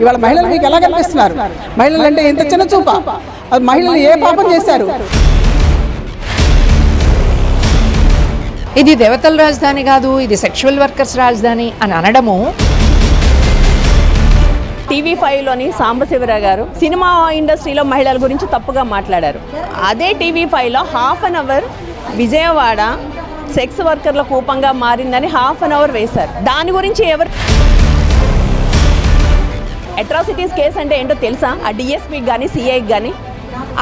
ఇవాళ మహిళలు మీకు ఎలా కనిపిస్తున్నారు? మహిళలు అంటే ఇంత చిన్న చూప? అది మహిళలు ఏ పాపం చేశారు? ఇది దేవతల రాజధాని కాదు, ఇది సెక్షువల్ వర్కర్స్ రాజధాని అని అనడము. TV5లోని సాంబశివరావు గారు సినిమా ఇండస్ట్రీలో మహిళల గురించి తప్పుగా మాట్లాడారు. అదే TV5లో ½ అన్ అవర్ విజయవాడ సెక్స్ వర్కర్ల కూపంగా మారిందని ½ అన్ అవర్ వేశారు. దాని గురించి ఎవరు అట్రాసిటీస్ కేసు అంటే ఏంటో తెలుసా? ఆ DSPకి కానీ CIకి కానీ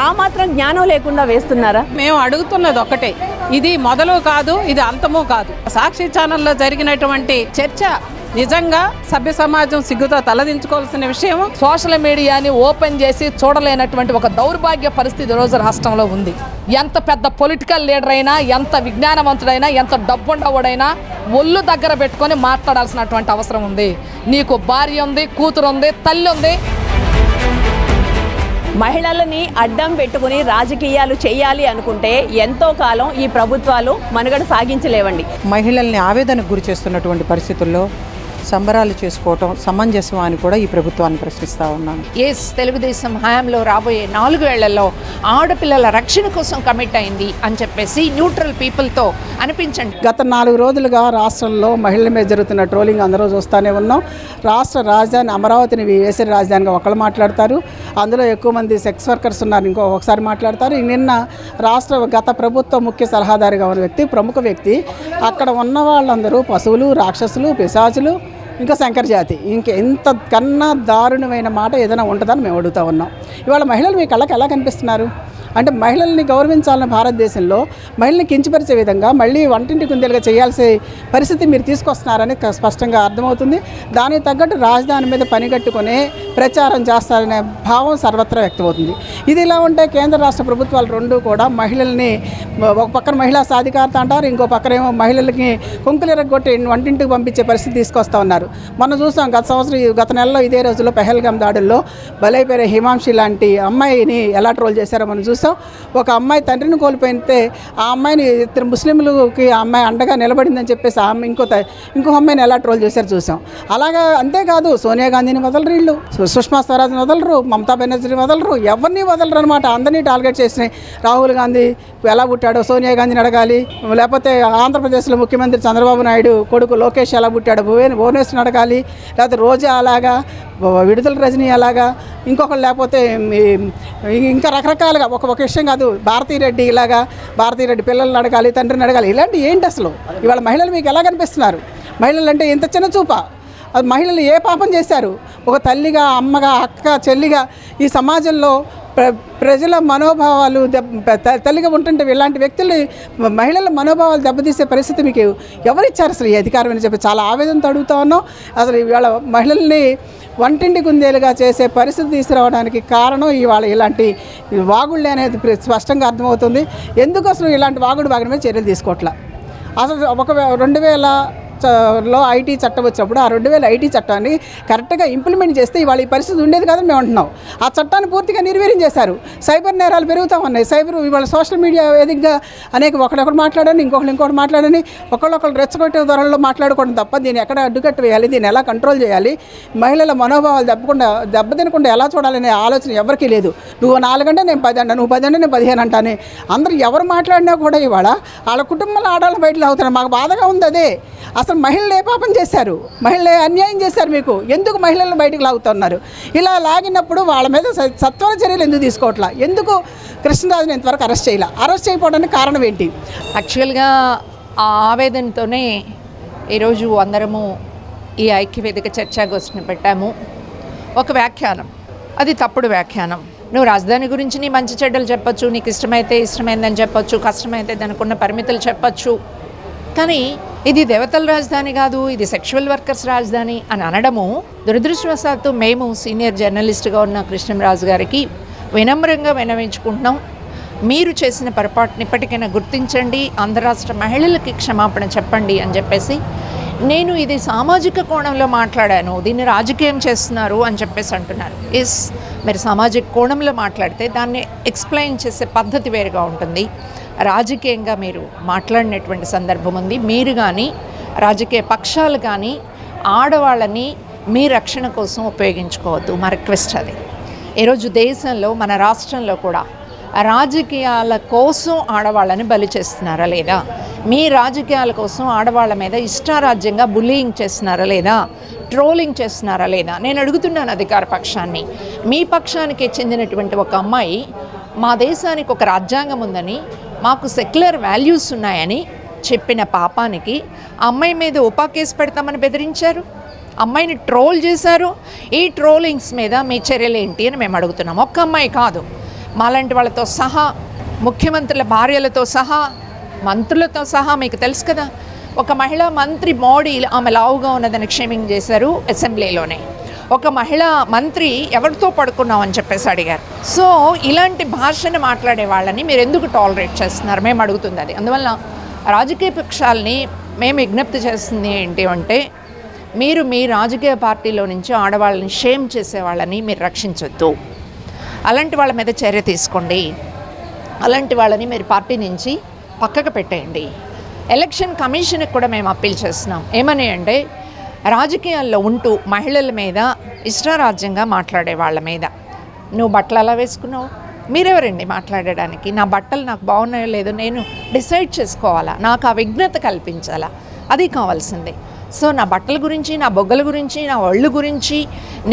ఆ మాత్రం జ్ఞానం లేకుండా వేస్తున్నారా? మేము అడుగుతున్నది ఒక్కటే, ఇది మొదలు కాదు, ఇది అంతము కాదు. సాక్షి ఛానల్లో జరిగినటువంటి చర్చ నిజంగా సభ్య సమాజం సిగ్గుతో తలదించుకోవాల్సిన విషయం. సోషల్ మీడియాని ఓపెన్ చేసి చూడలేనటువంటి ఒక దౌర్భాగ్య పరిస్థితి రోజు రాష్ట్రంలో ఉంది. ఎంత పెద్ద పొలిటికల్ లీడర్ అయినా, ఎంత విజ్ఞానవంతుడైనా, ఎంత డబ్బుండవుడైనా ఒళ్ళు దగ్గర పెట్టుకొని మాట్లాడాల్సినటువంటి అవసరం ఉంది. నీకు భార్య ఉంది, కూతురు ఉంది, తల్లి ఉంది. మహిళలని అడ్డం పెట్టుకుని రాజకీయాలు చేయాలి అనుకుంటే ఎంతో కాలం ఈ ప్రభుత్వాలు మనుగడ సాగించలేవండి. మహిళల్ని ఆవేదనకు గురి చేస్తున్నటువంటి పరిస్థితుల్లో సంబరాలు చేసుకోవటం సమంజసం అని కూడా ఈ ప్రభుత్వాన్ని ప్రశ్నిస్తూ ఉన్నాను. తెలుగుదేశం హయాంలో రాబోయే 4 ఏళ్లలో ఆడపిల్లల రక్షణ కోసం కమిట్ అయింది అని చెప్పేసి న్యూట్రల్ పీపుల్తో అనిపించండి. గత 4 రోజులుగా రాష్ట్రంలో మహిళల మీద జరుగుతున్న ట్రోలింగ్ అందరూ చూస్తూనే ఉన్నాం. రాష్ట్ర రాజధాని అమరావతిని వేసరి రాజధానిగా ఒకళ్ళు మాట్లాడతారు, అందులో ఎక్కువ మంది సెక్స్ వర్కర్స్ ఉన్నారు ఒకసారి మాట్లాడతారు. నిన్న గత ప్రభుత్వ ముఖ్య సలహాదారుగా ఉన్న వ్యక్తి, ప్రముఖ వ్యక్తి, అక్కడ ఉన్న వాళ్ళందరూ పశువులు, రాక్షసులు, పిశాచులు, ఇంకా శంకర్ జాతి, ఇంకెంత కన్నా దారుణమైన మాట ఏదైనా ఉంటుందని మేము అడుగుతూ ఉన్నాం. ఇవాళ మహిళలు మీ కళ్ళకి ఎలా కనిపిస్తున్నారు అంటే మహిళల్ని గౌరవించాలన్న భారతదేశంలో మహిళల్ని కించపరిచే విధంగా మళ్ళీ వంటింటి కుందేలుగా చేయాల్సిన పరిస్థితి మీరు తీసుకొస్తున్నారని స్పష్టంగా అర్థమవుతుంది. దానికి తగ్గట్టు రాజధాని మీద పనిగట్టుకునే ప్రచారం చేస్తారనే భావం సర్వత్రా వ్యక్తమవుతుంది. ఇది ఇలా ఉంటే కేంద్ర రాష్ట్ర ప్రభుత్వాలు రెండూ కూడా మహిళల్ని ఒక పక్కన మహిళా సాధికారత అంటారు, ఇంకో పక్కనేమో మహిళలకి కొంకులు ఎరగొట్టి వంటింటికి పంపించే పరిస్థితి తీసుకొస్తూ ఉన్నారు. మనం చూసాం గత నెలలో ఇదే రోజుల్లో పెహల్గాం దాడుల్లో బలైపోయిన హిమాంషి లాంటి అమ్మాయిని ఎలా ట్రోల్ చేశారో మనం చూసాం. ఒక అమ్మాయి తండ్రిని కోల్పోయితే ఆ అమ్మాయిని ఇద్దరు ముస్లింలకి ఆ అమ్మాయి అండగా నిలబడిందని చెప్పేసి ఆమె ఇంకో అమ్మాయిని ఎలా ట్రోల్ చేశారు చూసాం. అలాగా అంతేకాదు సోనియా గాంధీని వదలరు, వీళ్ళు సుష్మా స్వరాజ్ని వదలరు, మమతా బెనర్జీని వదలరు, ఎవరిని వదలరు అనమాట. అందరినీ టార్గెట్ చేసినాయి. రాహుల్ గాంధీ ఎలా పుట్టాడో సోనియా గాంధీని అడగాలి, లేకపోతే ఆంధ్రప్రదేశ్లో ముఖ్యమంత్రి చంద్రబాబు నాయుడు కొడుకు లోకేష్ ఎలా పుట్టాడో భువనేశ్వర్ని అడగాలి, లేకపోతే రోజా అలాగా, విడుదల రజనీ అలాగా, ఇంకొకరు లేకపోతే ఇంకా రకరకాలుగా ఒక విషయం కాదు, భారతీరెడ్డి ఇలాగా, భారతీరెడ్డి పిల్లల్ని అడగాలి, తండ్రిని అడగాలి. ఇలాంటి ఏంటి అసలు? ఇవాళ మహిళలు మీకు ఎలా కనిపిస్తున్నారు? మహిళలు అంటే ఇంత చిన్న చూప? అది మహిళలు ఏ పాపం చేశారు? ఒక తల్లిగా, అమ్మగా, అక్క, చెల్లిగా ఈ సమాజంలో ప్రజల మనోభావాలు తల్లిగా ఉంటుంటే ఇలాంటి వ్యక్తులు మహిళల మనోభావాలు దెబ్బతీసే పరిస్థితి మీకు ఎవరిచ్చారు అసలు ఈ అధికారం అని చెప్పి చాలా ఆవేదనతో అడుగుతా ఉన్నాం. అసలు ఇవాళ మహిళల్ని వంటింటి కుందేలుగా చేసే పరిస్థితి తీసుకురావడానికి కారణం ఇవాళ ఇలాంటి వాగుళ్ళే అనేది స్పష్టంగా అర్థమవుతుంది. ఎందుకు అసలు ఇలాంటి వాగుడు మీద చర్యలు తీసుకోవట్లా? అసలు 2000లో ఐటీ చట్టం వచ్చినప్పుడు ఆ 2000 ఐటీ చట్టాన్ని కరెక్ట్గా ఇంప్లిమెంట్ చేస్తే ఇవాళ ఈ పరిస్థితి ఉండేది కాదని మేము అంటున్నాం. ఆ చట్టాన్ని పూర్తిగా నిర్వీర్యం చేశారు. సైబర్ నేరాలు పెరుగుతూ ఉన్నాయి. ఇవాళ సోషల్ మీడియా వేదికగా ఒకడొకడు మాట్లాడని, ఇంకొకటి మాట్లాడని, ఒకళ్ళొకళ్ళు రెచ్చగొట్టే ధరల్లో మాట్లాడుకోవడం తప్ప దీన్ని ఎక్కడ అడ్డుకట్టు వేయాలి, దీన్ని ఎలా కంట్రోల్ చేయాలి, మహిళల మనోభావాలు దెబ్బతినకుండా ఎలా చూడాలనే ఆలోచన ఎవరికీ లేదు. నువ్వు 4 అంటే నేను 10 అంటా, నువ్వు 10 అంటే నేను 15 అంటానే అందరూ ఎవరు మాట్లాడినా కూడా ఇవాళ వాళ్ళ కుటుంబంలో ఆడవాళ్ళు బయటకు అవుతున్నారు. మాకు బాధగా ఉంది అదే. అసలు మహిళలు ఏ పాపం చేశారు? మహిళలు అన్యాయం చేశారు మీకు? ఎందుకు మహిళలను బయటకు లాగుతున్నారు? ఇలా లాగినప్పుడు వాళ్ళ మీద సత్వర చర్యలు ఎందుకు తీసుకోవట్లా? ఎందుకు కృష్ణరాజుని ఇంతవరకు అరెస్ట్ చేయకపోవడానికి కారణం ఏంటి? యాక్చువల్గా ఆ ఆవేదనతోనే ఈరోజు అందరము ఈ ఐక్యవేదిక చర్చాగోష్ఠిని పెట్టాము. ఒక వ్యాఖ్యానం, అది తప్పుడు వ్యాఖ్యానం. నువ్వు రాజధాని గురించి నీ మంచి చెడ్డలు చెప్పచ్చు, నీకు ఇష్టమైందని చెప్పచ్చు, కష్టమైతే దానికి ఉన్న పరిమితులు చెప్పచ్చు. కానీ ఇది దేవతల రాజధాని కాదు, ఇది సెక్షువల్ వర్కర్స్ రాజధాని అని అనడము దురదృష్టవశాత్తు మేము సీనియర్ జర్నలిస్ట్గా ఉన్న కృష్ణంరాజు గారికి వినమ్రంగా విన్నవించుకుంటున్నాం. మీరు చేసిన పొరపాటుని ఇప్పటికైనా గుర్తించండి, ఆంధ్ర రాష్ట్ర మహిళలకి క్షమాపణ చెప్పండి అని చెప్పేసి. నేను ఇది సామాజిక కోణంలో మాట్లాడాను, దీన్ని రాజకీయం చేస్తున్నారు అని చెప్పేసి అంటున్నారు. మీరు సామాజిక కోణంలో మాట్లాడితే దాన్ని ఎక్స్ప్లెయిన్ చేసే పద్ధతి వేరుగా ఉంటుంది. రాజకీయంగా మీరు మాట్లాడినటువంటి సందర్భం ఉంది. మీరు కానీ రాజకీయ పక్షాలు కానీ ఆడవాళ్ళని మీ రక్షణ కోసం ఉపయోగించుకోవద్దు. మా రిక్వెస్ట్ అది. ఈరోజు దేశంలో మన రాష్ట్రంలో కూడా రాజకీయాల కోసం ఆడవాళ్ళని బలి చేస్తున్నారా లేదా? మీ రాజకీయాల కోసం ఆడవాళ్ళ మీద ఇష్టారాజ్యంగా బుల్లింగ్ చేస్తున్నారా లేదా? ట్రోలింగ్ చేస్తున్నారా లేదా? నేను అడుగుతున్నాను అధికార పక్షాన్ని. మీ పక్షానికి చెందినటువంటి ఒక అమ్మాయి మా దేశానికి ఒక రాజ్యాంగం ఉందని, మాకు సెక్యులర్ వాల్యూస్ ఉన్నాయని చెప్పిన పాపానికి అమ్మాయి మీద ఉపా కేసు పెడతామని బెదిరించారు, అమ్మాయిని ట్రోల్ చేశారు. ఈ ట్రోలింగ్స్ మీద మీ చర్యలు ఏంటి అని మేము అడుగుతున్నాం. ఒక్క అమ్మాయి కాదు, మాలాంటి వాళ్ళతో సహా, ముఖ్యమంత్రుల భార్యలతో సహా, మంత్రులతో సహా. మీకు తెలుసు కదా, ఒక మహిళా మంత్రి మోడీ ఆమె లావుగా ఉన్నదని క్షేమింగ్ చేశారు అసెంబ్లీలోనే. ఒక మహిళా మంత్రి ఎవరితో పడుకున్నామని చెప్పేసి అడిగారు. సో ఇలాంటి భాషను మాట్లాడే వాళ్ళని మీరు ఎందుకు టాలరేట్ చేస్తున్నారు? మేము అడుగుతుంది అది. అందువల్ల రాజకీయ పక్షాలని మేము విజ్ఞప్తి చేస్తుంది ఏంటి అంటే, మీరు మీ రాజకీయ పార్టీలో నుంచి ఆడవాళ్ళని షేమ్ చేసే వాళ్ళని మీరు రక్షించొద్దు. అలాంటి వాళ్ళ మీద చర్య తీసుకోండి. అలాంటి వాళ్ళని మీరు పార్టీ నుంచి పక్కకు పెట్టేయండి. ఎలక్షన్ కమిషన్కి కూడా మేము అప్పీల్ చేస్తున్నాం. ఏమని అంటే, రాజకీయాల్లో ఉంటూ మహిళల మీద ఇష్టారాజ్యంగా మాట్లాడే వాళ్ళ మీద, నువ్వు బట్టలు అలా వేసుకున్నావు, మీరెవరండి మాట్లాడడానికి? నా బట్టలు నాకు బాగున్నాయో లేదో నేను డిసైడ్ చేసుకోవాలా, నాకు ఆ విజ్ఞత కల్పించాలా, అది కావాల్సిందే. సో నా బట్టల గురించి, నా బొగ్గల గురించి, నా ఒళ్ళు గురించి,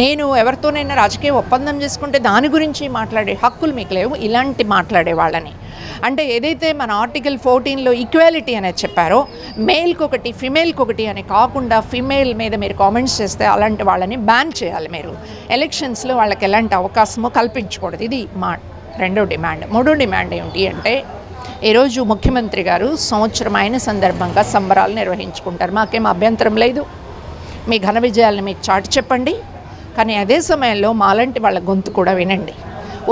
నేను ఎవరితోనైనా రాజకీయ ఒప్పందం చేసుకుంటే దాని గురించి మాట్లాడే హక్కులు మీకు లేవు. ఇలాంటి మాట్లాడే వాళ్ళని, అంటే ఏదైతే మన ఆర్టికల్ 14లో ఈక్వాలిటీ అనేది చెప్పారో, మేల్కి ఒకటి ఫిమేల్కి ఒకటి అని కాకుండా ఫిమేల్ మీద మీరు కామెంట్స్ చేస్తే అలాంటి వాళ్ళని బ్యాన్ చేయాలి. మీరు ఎలక్షన్స్లో వాళ్ళకి ఎలాంటి అవకాశమో కల్పించకూడదు. ఇది మా రెండో డిమాండ్. మూడో డిమాండ్ ఏమిటి అంటే, ఈరోజు ముఖ్యమంత్రి గారు సంవత్సరం అయిన సందర్భంగా సంబరాలు నిర్వహించుకుంటారు. మాకేం అభ్యంతరం లేదు, మీ ఘన విజయాలను మీకు చాటి చెప్పండి. కానీ అదే సమయంలో మాలాంటి వాళ్ళ గొంతు కూడా వినండి,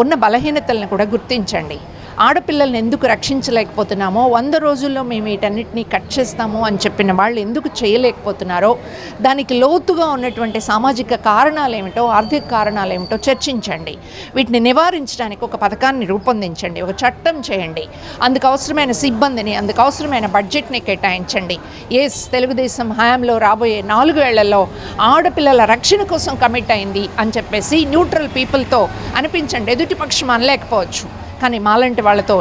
ఉన్న బలహీనతలను కూడా గుర్తించండి. ఆడపిల్లల్ని ఎందుకు రక్షించలేకపోతున్నామో, 100 రోజుల్లో మేము వీటన్నిటినీ కట్ చేస్తాము అని చెప్పిన వాళ్ళు ఎందుకు చేయలేకపోతున్నారో, దానికి లోతుగా ఉన్నటువంటి సామాజిక కారణాలు ఏమిటో, ఆర్థిక కారణాలు ఏమిటో చర్చించండి. వీటిని నివారించడానికి ఒక పథకాన్ని రూపొందించండి, ఒక చట్టం చేయండి. అందుకు అవసరమైన సిబ్బందిని, అందుకు అవసరమైన బడ్జెట్ని కేటాయించండి. తెలుగుదేశం హయాంలో రాబోయే 4 ఏళ్లలో ఆడపిల్లల రక్షణ కోసం కమిట్ అయింది అని చెప్పేసి న్యూట్రల్ పీపుల్తో అనిపించండి. ఎదుటిపక్షం అనలేకపోవచ్చు, కానీ మాలాంటి వాళ్ళతో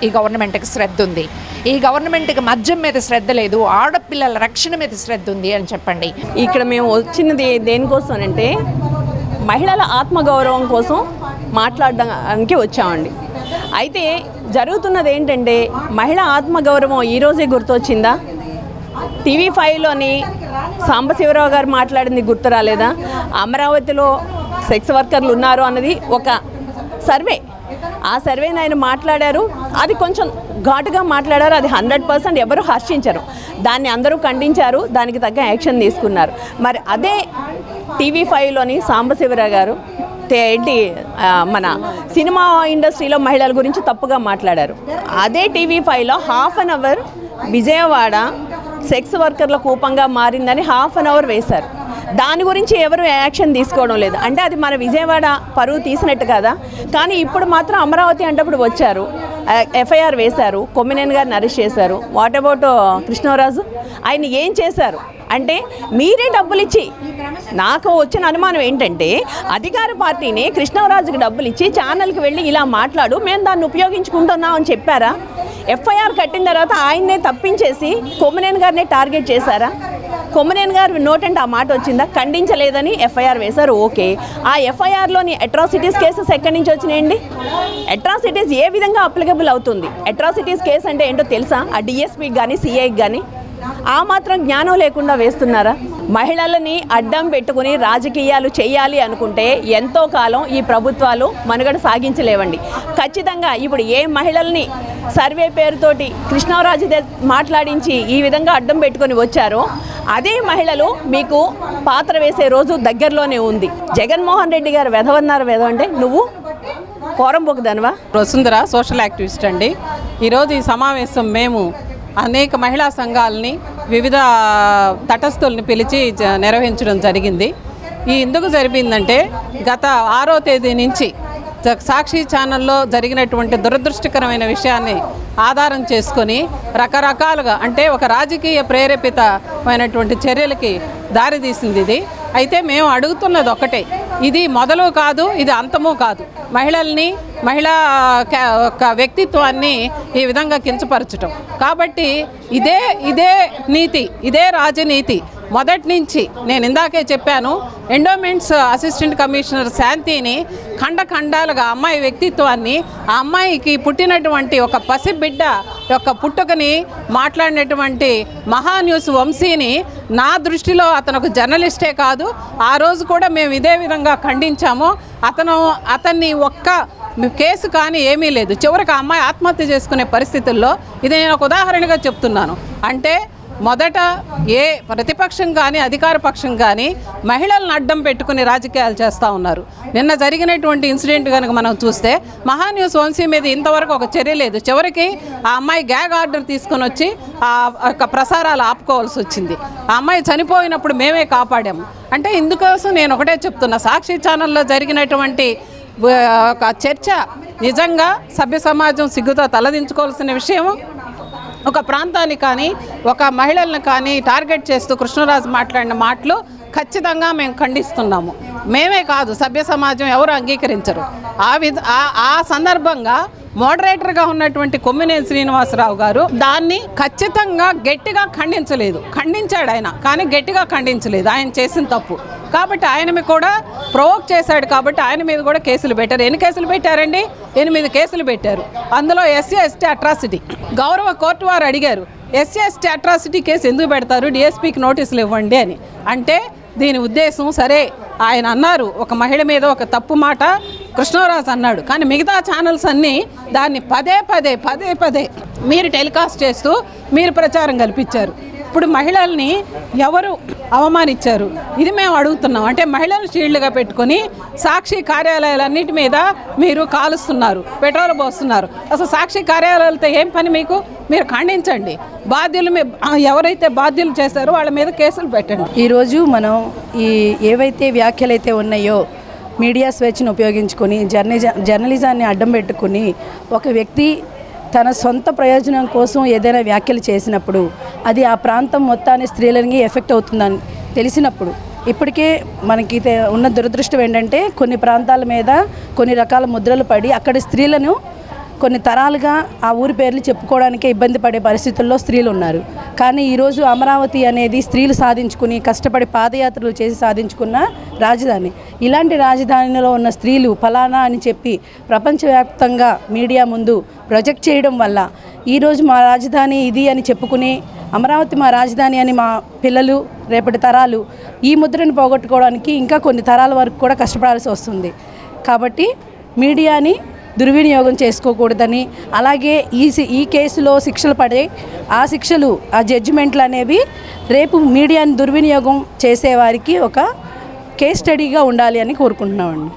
ఈ గవర్నమెంట్కి శ్రద్ధ ఉంది, ఈ గవర్నమెంట్కి మద్యం మీద శ్రద్ధ లేదు, ఆడపిల్లల రక్షణ మీద శ్రద్ధ ఉంది అని చెప్పండి. ఇక్కడ మేము వచ్చినది దేనికోసం అంటే, మహిళల ఆత్మగౌరవం కోసం మాట్లాడడానికి వచ్చామండి. అయితే జరుగుతున్నది ఏంటంటే, మహిళా ఆత్మగౌరవం ఈరోజే గుర్తొచ్చిందా? TV5లోని సాంబశివరావు గారు మాట్లాడింది గుర్తు రాలేదా? అమరావతిలో సెక్స్ వర్కర్లు ఉన్నారు అన్నది ఒక సర్వే, ఆ సర్వేని ఆయన మాట్లాడారు. అది కొంచెం ఘాటుగా మాట్లాడారు. అది 100% ఎవరు హర్షించరు, దాన్ని అందరూ ఖండించారు, దానికి తగ్గ యాక్షన్ తీసుకున్నారు. మరి అదే TV5లోని సాంబశివరావు గారు ఏంటి మన సినిమా ఇండస్ట్రీలో మహిళల గురించి తప్పుగా మాట్లాడారు. అదే TV5లో 1/2 అవర్ విజయవాడ సెక్స్ వర్కర్ల కూపంగా మారిందని 1/2 అవర్ వేశారు. దాని గురించి ఎవరు యాక్షన్ తీసుకోవడం లేదు. అంటే అది మన విజయవాడ పరువు తీసినట్టు కదా. కానీ ఇప్పుడు మాత్రం అమరావతి అంటప్పుడు వచ్చారు, FIR వేశారు, కొమ్మినేని గారిని అరెస్ట్ చేశారు. What about Krishnaraju? ఆయన ఏం చేశారు అంటే, మీరే డబ్బులు ఇచ్చి, నాకు వచ్చిన అనుమానం ఏంటంటే, అధికార పార్టీని కృష్ణరాజుకి డబ్బులు ఇచ్చి ఛానల్కి వెళ్ళి ఇలా మాట్లాడు, మేము దాన్ని ఉపయోగించుకుంటున్నాం అని చెప్పారా? FIR కట్టిన తర్వాత ఆయన్నే తప్పించేసి కొమ్మినేని గారినే టార్గెట్ చేశారా? కొమ్మినేని గారు నోటంటే ఆ మాట వచ్చిందా? ఖండించలేదని FIR వేశారు. ఓకే, ఆ FIRలోని అట్రాసిటీస్ కేసెస్ ఎక్కడి నుంచి వచ్చినాయండి? అట్రాసిటీస్ ఏ విధంగా అప్లికబుల్ అవుతుంది? అట్రాసిటీస్ కేసు అంటే ఏంటో తెలుసా? ఆ DSPకి కానీ CIకి కానీ ఆ మాత్రం జ్ఞానం లేకుండా వేస్తున్నారా? మహిళలని అడ్డం పెట్టుకుని రాజకీయాలు చేయాలి అనుకుంటే ఎంతో కాలం ఈ ప్రభుత్వాలు మనుగడ సాగించలేవండి. ఖచ్చితంగా ఇప్పుడు ఏ మహిళల్ని సర్వే పేరుతోటి కృష్ణరాజు మాట్లాడించి ఈ విధంగా అడ్డం పెట్టుకొని వచ్చారో, అదే మహిళలు మీకు పాత్ర వేసే రోజు దగ్గరలోనే ఉంది. జగన్మోహన్ రెడ్డి గారు వెధవన్నారు. వెధవంటే నువ్వు కోరంబోకుదనవా? వసుంధర సోషల్ యాక్టివిస్ట్ అండి. ఈరోజు ఈ సమావేశం మేము అనేక మహిళా సంఘాలని, వివిధ తటస్థుల్ని పిలిచి నిర్వహించడం జరిగింది. ఈ ఎందుకు జరిగిందంటే, గత 6వ తేదీ నుంచి సాక్షి ఛానల్లో జరిగినటువంటి దురదృష్టకరమైన విషయాన్ని ఆధారం చేసుకొని రకరకాలుగా, అంటే ఒక రాజకీయ ప్రేరేపితమైనటువంటి చర్యలకి దారితీసింది ఇది. అయితే మేము అడుగుతున్నది ఒకటే, ఇది మొదలు కాదు, ఇది అంతము కాదు. మహిళల్ని, మహిళా వ్యక్తిత్వాన్ని ఈ విధంగా కించపరచటం. కాబట్టి ఇదే నీతి, ఇదే రాజనీతి మొదటి నుంచి. నేను ఇందాకే చెప్పాను, ఎండోమెంట్స్ అసిస్టెంట్ కమిషనర్ శాంతిని ఖండాలుగా అమ్మాయి వ్యక్తిత్వాన్ని, ఆ అమ్మాయికి పుట్టినటువంటి ఒక పసిబిడ్డ యొక్క పుట్టుకని మాట్లాడినటువంటి మహాన్యూస్ వంశీని నా దృష్టిలో అతను ఒక జర్నలిస్టే కాదు, ఆ రోజు కూడా మేము ఇదే విధంగా ఖండించాము. అతన్ని ఒక్క కేసు కానీ ఏమీ లేదు. చివరికి ఆ అమ్మాయి ఆత్మహత్య చేసుకునే పరిస్థితుల్లో ఇది నేను ఒక ఉదాహరణగా చెప్తున్నాను. అంటే మొదట ఏ ప్రతిపక్షం కానీ అధికార పక్షం కానీ మహిళలను అడ్డం పెట్టుకుని రాజకీయాలు చేస్తూ ఉన్నారు. నిన్న జరిగినటువంటి ఇన్సిడెంట్ కనుక మనం చూస్తే మహాన్యూస్ వంశీ మీద ఇంతవరకు ఒక చర్య లేదు. చివరికి ఆ అమ్మాయి గ్యాగ్ ఆర్డర్ తీసుకొని వచ్చి ఆ ప్రసారాలు ఆపుకోవాల్సి వచ్చింది. ఆ అమ్మాయి చనిపోయినప్పుడు మేమే కాపాడాము. అంటే ఇందుకోసం నేను ఒకటే చెప్తున్నా, సాక్షి ఛానల్లో జరిగినటువంటి ఒక చర్చ నిజంగా సభ్య సమాజం సిగ్గుతో తలదించుకోవాల్సిన విషయం. ఒక ప్రాంతాన్ని కానీ ఒక మహిళలను కానీ టార్గెట్ చేస్తూ కృష్ణరాజు మాట్లాడిన మాటలు ఖచ్చితంగా మేము ఖండిస్తున్నాము. మేమే కాదు, సభ్య సమాజం ఎవరు అంగీకరించరు. ఆ సందర్భంగా మోడరేటర్గా ఉన్నటువంటి కొమ్మినేని శ్రీనివాసరావు గారు దాన్ని ఖచ్చితంగా గట్టిగా ఖండించాడు ఆయన, కానీ గట్టిగా ఖండించలేదు. ఆయన చేసిన తప్పు కాబట్టి ఆయన మీద కూడా ప్రొవోక్ చేశాడు కాబట్టి ఆయన మీద కూడా కేసులు పెట్టారు. ఎన్ని కేసులు పెట్టారండి? 8 కేసులు పెట్టారు. అందులో ఎస్సీ ఎస్టీ అట్రాసిటీ. గౌరవ కోర్టు వారు అడిగారు, ఎస్సీ ఎస్టీ అట్రాసిటీ కేసు ఎందుకు పెడతారు, డిఎస్పీకి నోటీసులు ఇవ్వండి అని. అంటే దీని ఉద్దేశం, సరే ఆయన అన్నారు ఒక మహిళ మీద ఒక తప్పు మాట కృష్ణరాజు అన్నాడు, కానీ మిగతా ఛానల్స్ అన్నీ దాన్ని పదే పదే మీరు టెలికాస్ట్ చేస్తూ మీరు ప్రచారం కల్పించారు. ఇప్పుడు మహిళల్ని ఎవరు అవమానించారు ఇది మేము అడుగుతున్నాం. అంటే మహిళలు షీల్డ్గా పెట్టుకొని సాక్షి కార్యాలయాలన్నిటి మీద మీరు కాలుస్తున్నారు, పెట్రోల్ పోస్తున్నారు. అసలు సాక్షి కార్యాలయాలతో ఏం పని మీకు? మీరు ఖండించండి. బాధ్యులు ఎవరైతే బాధ్యులు చేశారో వాళ్ళ మీద కేసులు పెట్టండి. ఈరోజు మనం ఏవైతే వ్యాఖ్యలు అయితే ఉన్నాయో మీడియా స్వేచ్ఛను ఉపయోగించుకొని జర్నలిజాన్ని అడ్డం పెట్టుకుని ఒక వ్యక్తి తన సొంత ప్రయోజనం కోసం ఏదైనా వ్యాఖ్యలు చేసినప్పుడు అది ఆ ప్రాంతం మొత్తాన్ని స్త్రీలకి ఎఫెక్ట్ అవుతుందని తెలిసినప్పుడు, ఇప్పటికే మనకి ఉన్న దురదృష్టం ఏంటంటే కొన్ని ప్రాంతాల మీద కొన్ని రకాల ముద్రలు పడి అక్కడి స్త్రీలను కొన్ని తరాలుగా ఆ ఊరి పేర్లు చెప్పుకోవడానికే ఇబ్బంది పడే పరిస్థితుల్లో స్త్రీలు ఉన్నారు. కానీ ఈరోజు అమరావతి అనేది స్త్రీలు సాధించుకుని కష్టపడి పాదయాత్రలు చేసి సాధించుకున్న రాజధాని. ఇలాంటి రాజధానిలో ఉన్న స్త్రీలు ఫలానా అని చెప్పి ప్రపంచవ్యాప్తంగా మీడియా ముందు ప్రొజెక్ట్ చేయడం వల్ల ఈరోజు మా రాజధాని ఇది అని చెప్పుకుని అమరావతి మా రాజధాని అని మా పిల్లలు రేపటి తరాలు ఈ ముద్రను పోగొట్టుకోవడానికి ఇంకా కొన్ని తరాల వరకు కూడా కష్టపడాల్సి వస్తుంది. కాబట్టి మీడియాని దుర్వినియోగం చేసుకోకూడదని, అలాగే ఈ కేసులో శిక్షలు పడే ఆ జడ్జిమెంట్లు అనేవి రేపు మీడియాని దుర్వినియోగం చేసేవారికి ఒక కేస్ స్టడీగా ఉండాలి అని కోరుకుంటున్నామండి.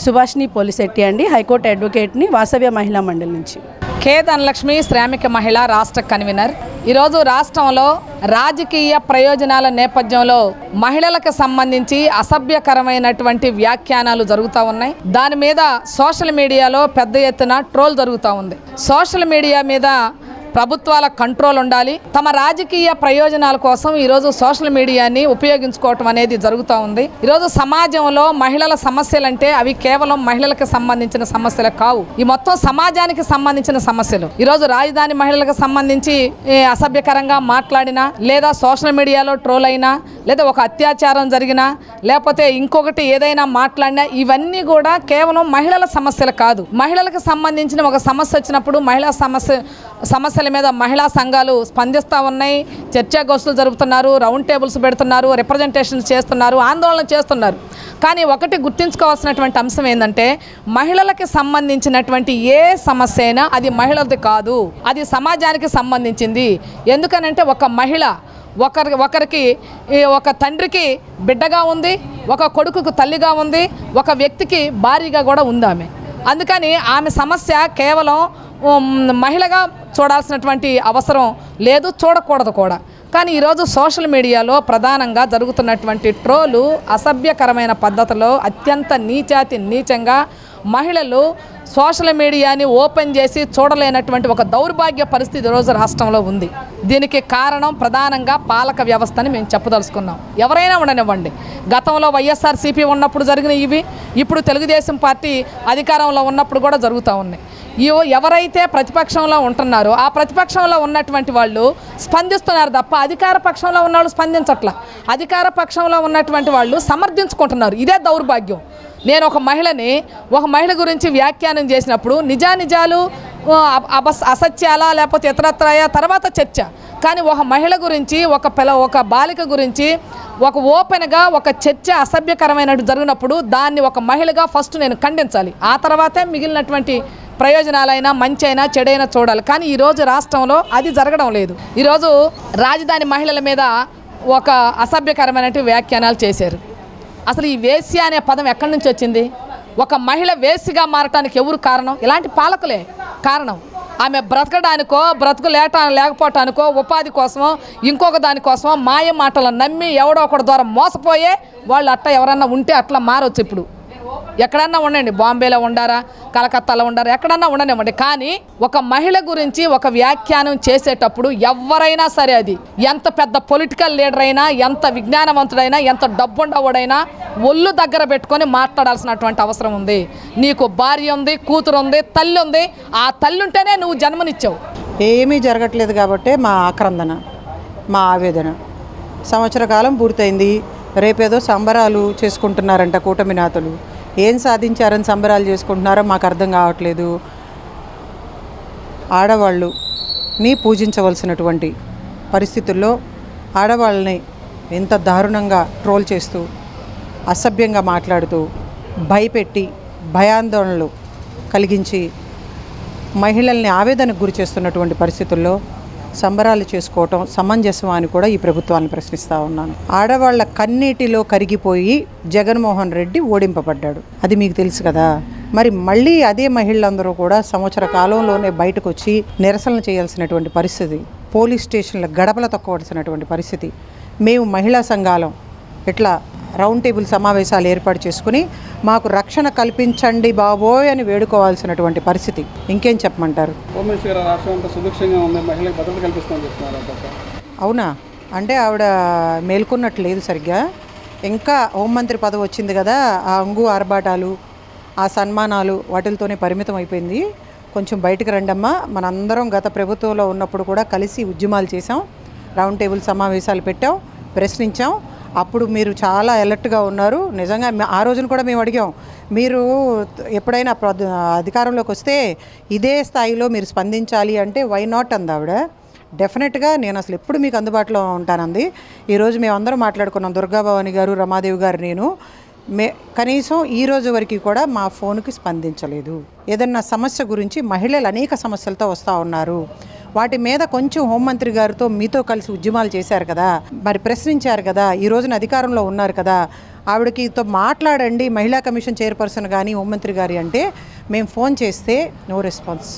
సుభాషిణి పోలిశెట్టి అండి, హైకోర్టు అడ్వకేట్ని, వాసవ్య మహిళా మండలి నుంచి. కే ధనలక్ష్మి, శ్రామిక మహిళ, రాష్ట్ర కన్వీనర్. ఈరోజు రాష్ట్రంలో రాజకీయ ప్రయోజనాల నేపథ్యంలో మహిళలకు సంబంధించి అసభ్యకరమైనటువంటి వ్యాఖ్యానాలు జరుగుతూ ఉన్నాయి. దాని మీద సోషల్ మీడియాలో పెద్ద ఎత్తున ట్రోల్ జరుగుతూ ఉంది. సోషల్ మీడియా మీద ప్రభుత్వాల కంట్రోల్ ఉండాలి. తమ రాజకీయ ప్రయోజనాల కోసం ఈరోజు సోషల్ మీడియాని ఉపయోగించుకోవటం అనేది జరుగుతూ ఉంది. ఈరోజు సమాజంలో మహిళల సమస్యలంటే అవి కేవలం మహిళలకు సంబంధించిన సమస్యలు కావు, ఈ మొత్తం సమాజానికి సంబంధించిన సమస్యలు. ఈరోజు రాజధాని మహిళలకు సంబంధించి అసభ్యకరంగా మాట్లాడినా, లేదా సోషల్ మీడియాలో ట్రోల్ అయినా, లేదా ఒక అత్యాచారం జరిగినా, లేకపోతే ఇంకొకటి ఏదైనా మాట్లాడినా, ఇవన్నీ కూడా కేవలం మహిళల సమస్యలు కాదు. మహిళలకు సంబంధించిన ఒక సమస్య వచ్చినప్పుడు మహిళా సమస్యల మీద మహిళా సంఘాలు స్పందిస్తూ ఉన్నాయి, చర్చాగోష్ఠులు జరుపుతున్నారు, రౌండ్ టేబుల్స్ పెడుతున్నారు, రిప్రజెంటేషన్ చేస్తున్నారు, ఆందోళన చేస్తున్నారు. కానీ ఒకటి గుర్తుంచుకోవాల్సినటువంటి అంశం ఏంటంటే మహిళలకు సంబంధించినటువంటి ఏ సమస్య అయినా అది మహిళలది కాదు, అది సమాజానికి సంబంధించింది. ఎందుకనంటే ఒక మహిళ ఒకరికి ఒక తండ్రికి బిడ్డగా ఉంది, ఒక కొడుకుకు తల్లిగా ఉంది, ఒక వ్యక్తికి భార్యగా కూడా ఉంది ఆమె. అందుకని ఆమె సమస్య కేవలం మహిళగా చూడాల్సినటువంటి అవసరం లేదు, చూడకూడదు కూడా. కానీ ఈరోజు సోషల్ మీడియాలో ప్రధానంగా జరుగుతున్నటువంటి ట్రోలు అసభ్యకరమైన పద్ధతిలో అత్యంత నీచంగా మహిళలు సోషల్ మీడియాని ఓపెన్ చేసి చూడలేనటువంటి ఒక దౌర్భాగ్య పరిస్థితి ఈరోజు రాష్ట్రంలో ఉంది. దీనికి కారణం ప్రధానంగా పాలక వ్యవస్థని మేము చెప్పదలుచుకున్నాం. ఎవరైనా ఉండనివ్వండి, గతంలో వైఎస్ఆర్సీపీ ఉన్నప్పుడు జరిగిన ఇవి, ఇప్పుడు తెలుగుదేశం పార్టీ అధికారంలో ఉన్నప్పుడు కూడా జరుగుతూ ఉన్నాయి. ఎవరైతే ప్రతిపక్షంలో ఉంటున్నారో ఆ ప్రతిపక్షంలో ఉన్నటువంటి వాళ్ళు స్పందిస్తున్నారు తప్ప అధికార పక్షంలో ఉన్న వాళ్ళు స్పందించట్లా. అధికార పక్షంలో ఉన్నటువంటి వాళ్ళు సమర్థించుకుంటున్నారు. ఇదే దౌర్భాగ్యం. నేను ఒక మహిళ గురించి వ్యాఖ్యానం చేసినప్పుడు నిజాలు అసత్యాలా లేకపోతే ఇతరత్రాయా తర్వాత చర్చ, కానీ ఒక మహిళ గురించి ఒక బాలిక గురించి ఒక ఓపెన్గా ఒక చర్చ అసభ్యకరమైనట్టు జరిగినప్పుడు దాన్ని ఒక మహిళగా ఫస్ట్ నేను ఖండించాలి. ఆ తర్వాతే మిగిలినటువంటి ప్రయోజనాలైనా మంచి అయినా చెడైనా చూడాలి. కానీ ఈరోజు రాష్ట్రంలో అది జరగడం లేదు. ఈరోజు రాజధాని మహిళల మీద ఒక అసభ్యకరమైనటువంటి వ్యాఖ్యానాలు చేశారు. అసలు ఈ వేశ్య అనే పదం ఎక్కడి నుంచి వచ్చింది? ఒక మహిళ వేశ్యగా మారటానికి ఎవరు కారణం? ఇలాంటి పాలకులే కారణం. ఆమె బ్రతకడానికో లేకపోవటానికో ఉపాధి కోసమో ఇంకొక దానికోసమో మాయ మాటలను నమ్మి ఎవడో ఒకటి ద్వారా మోసపోయే వాళ్ళు అట్లా ఎవరన్నా ఉంటే అట్లా మారవచ్చు. ఇప్పుడు ఎక్కడన్నా ఉండండి, బాంబేలో ఉండారా, కలకత్తాలో ఉండారా, ఎక్కడన్నా ఉండనివ్వండి, కానీ ఒక మహిళ గురించి ఒక వ్యాఖ్యానం చేసేటప్పుడు ఎవరైనా సరే, అది ఎంత పెద్ద పొలిటికల్ లీడర్ అయినా, ఎంత విజ్ఞానవంతుడైనా, ఎంత డబ్బుండవుడైనా ఒళ్ళు దగ్గర పెట్టుకొని మాట్లాడాల్సినటువంటి అవసరం ఉంది. నీకు భార్య ఉంది, కూతురు ఉంది, తల్లి ఉంది. ఆ తల్లి ఉంటేనే నువ్వు జన్మనిచ్చావు. ఏమీ జరగట్లేదు కాబట్టే మా ఆక్రందన, మా ఆవేదన. సంవత్సర కాలం పూర్తయింది. రేపేదో సంబరాలు చేసుకుంటున్నారంట కూటమి నేతలు. ఏం సాధించారని సంబరాలు చేసుకుంటున్నారో మాకు అర్థం కావట్లేదు. ఆడవాళ్ళని పూజించవలసినటువంటి పరిస్థితుల్లో ఆడవాళ్ళని ఎంత దారుణంగా ట్రోల్ చేస్తూ, అసభ్యంగా మాట్లాడుతూ, భయపెట్టి, భయాందోళనలు కలిగించి మహిళల్ని ఆవేదనకు గురి చేస్తున్నటువంటి పరిస్థితుల్లో సంబరాలు చేసుకోవటం సమంజసమా అని కూడా ఈ ప్రభుత్వాన్ని ప్రశ్నిస్తూ ఉన్నాను. ఆడవాళ్ల కన్నీటిలో కరిగిపోయి జగన్మోహన్ రెడ్డి ఓడింపబడ్డాడు. అది మీకు తెలుసు కదా. మరి మళ్ళీ అదే మహిళలందరూ కూడా సంవత్సర కాలంలోనే బయటకు వచ్చి నిరసనలు చేయాల్సినటువంటి పరిస్థితి, పోలీస్ స్టేషన్ల గడపల తొక్కవలసినటువంటి పరిస్థితి. మేము మహిళా సంఘాలం ఇట్లా రౌండ్ టేబుల్ సమావేశాలు ఏర్పాటు చేసుకుని మాకు రక్షణ కల్పించండి బాబోయ్ అని వేడుకోవాల్సినటువంటి పరిస్థితి. ఇంకేం చెప్పమంటారు? అవునా అంటే ఆవిడ మేల్కొన్నట్టు లేదు సరిగ్గా. ఇంకా హోంమంత్రి పదవి వచ్చింది కదా, ఆ అంగు ఆర్భాటాలు, ఆ సన్మానాలు వాటితోనే పరిమితం అయిపోయింది. కొంచెం బయటకు రండమ్మా. మనందరం గత ప్రభుత్వంలో ఉన్నప్పుడు కూడా కలిసి ఉద్యమాలు చేసాం, రౌండ్ టేబుల్ సమావేశాలు పెట్టాం, ప్రశ్నించాం. అప్పుడు మీరు చాలా అలర్ట్గా ఉన్నారు. నిజంగా ఆ రోజున కూడా మేము అడిగాం, మీరు ఎప్పుడైనా అధికారంలోకి వస్తే ఇదే స్థాయిలో మీరు స్పందించాలి అంటే వై నాట్ అంది ఆవిడ. డెఫినెట్గా నేను అసలు ఎప్పుడు మీకు అందుబాటులో ఉంటానంది. ఈరోజు మేమందరం మాట్లాడుకున్నాం, దుర్గాభవాని గారు, రమాదేవి గారు, నేను. కనీసం ఈ రోజు వరకు కూడా మా ఫోన్కి స్పందించలేదు. ఏదన్నా సమస్య గురించి మహిళలు అనేక సమస్యలతో వస్తూ ఉన్నారు. వాటి మీద కొంచెం హోంమంత్రి గారితో మీతో కలిసి ఉద్యమాలు చేశారు కదా, మరి ప్రశ్నించారు కదా, ఈ రోజున అధికారంలో ఉన్నారు కదా, ఆవిడకితో మాట్లాడండి మహిళా కమిషన్ చైర్పర్సన్ కానీ హోంమంత్రి గారి అంటే మేము ఫోన్ చేస్తే నో రెస్పాన్స్.